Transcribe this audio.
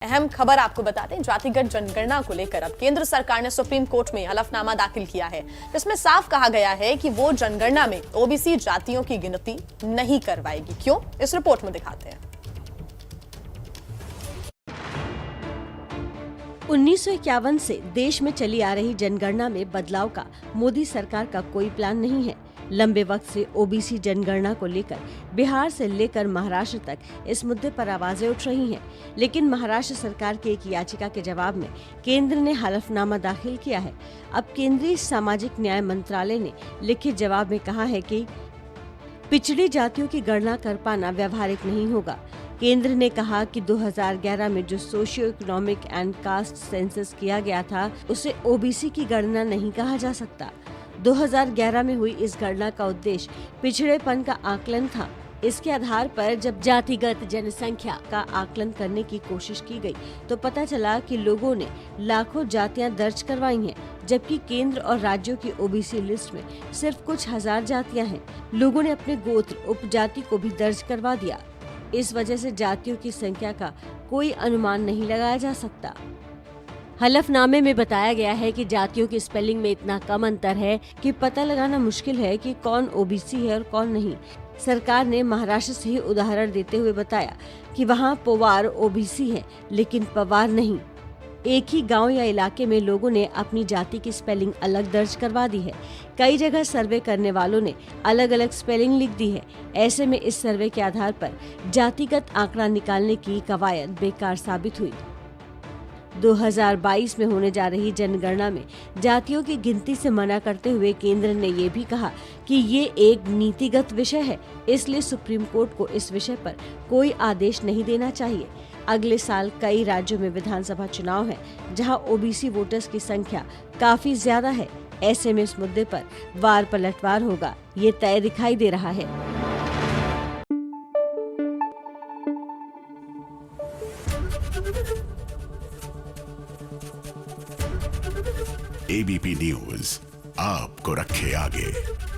अहम खबर आपको बता दें, जातिगत जनगणना को लेकर अब केंद्र सरकार ने सुप्रीम कोर्ट में हलफनामा दाखिल किया है, जिसमें साफ कहा गया है कि वो जनगणना में ओबीसी जातियों की गिनती नहीं करवाएगी। क्यों, इस रिपोर्ट में दिखाते हैं। 1951 से देश में चली आ रही जनगणना में बदलाव का मोदी सरकार का कोई प्लान नहीं है। लंबे वक्त से ओबीसी जनगणना को लेकर बिहार से लेकर महाराष्ट्र तक इस मुद्दे पर आवाजें उठ रही हैं, लेकिन महाराष्ट्र सरकार की एक याचिका के जवाब में केंद्र ने हलफनामा दाखिल किया है। अब केंद्रीय सामाजिक न्याय मंत्रालय ने लिखित जवाब में कहा है कि पिछड़ी जातियों की गणना कर पाना व्यवहारिक नहीं होगा। केंद्र ने कहा कि 2011 में जो socio economic and caste census किया गया था, उसे ओबीसी की गणना नहीं कहा जा सकता। 2011 में हुई इस गणना का उद्देश्य पिछड़ेपन का आकलन था। इसके आधार पर जब जातिगत जनसंख्या का आकलन करने की कोशिश की गई, तो पता चला कि लोगों ने लाखों जातियां दर्ज करवाई हैं, जबकि केंद्र और राज्यों की ओबीसी लिस्ट में सिर्फ कुछ हजार जातियां हैं। लोगों ने अपने गोत्र उपजाति को भी दर्ज करवा दिया। इस वजह से जातियों की संख्या का कोई अनुमान नहीं लगाया जा सकता। हलफनामे में बताया गया है कि जातियों की स्पेलिंग में इतना कम अंतर है कि पता लगाना मुश्किल है कि कौन ओबीसी है और कौन नहीं। सरकार ने महाराष्ट्र से ही उदाहरण देते हुए बताया कि वहां पोवार ओबीसी है, लेकिन पवार नहीं। एक ही गांव या इलाके में लोगों ने अपनी जाति की स्पेलिंग अलग दर्ज करवा दी है। कई जगह सर्वे करने वालों ने अलग अलग स्पेलिंग लिख दी है। ऐसे में इस सर्वे के आधार पर जातिगत आंकड़ा निकालने की कवायद बेकार साबित हुई। 2022 में होने जा रही जनगणना में जातियों की गिनती से मना करते हुए केंद्र ने ये भी कहा कि ये एक नीतिगत विषय है, इसलिए सुप्रीम कोर्ट को इस विषय पर कोई आदेश नहीं देना चाहिए। अगले साल कई राज्यों में विधानसभा चुनाव है, जहां ओबीसी वोटर्स की संख्या काफी ज्यादा है। ऐसे में इस मुद्दे पर वार पलटवार होगा, ये तय दिखाई दे रहा है। एबीपी न्यूज आपको रखे आगे।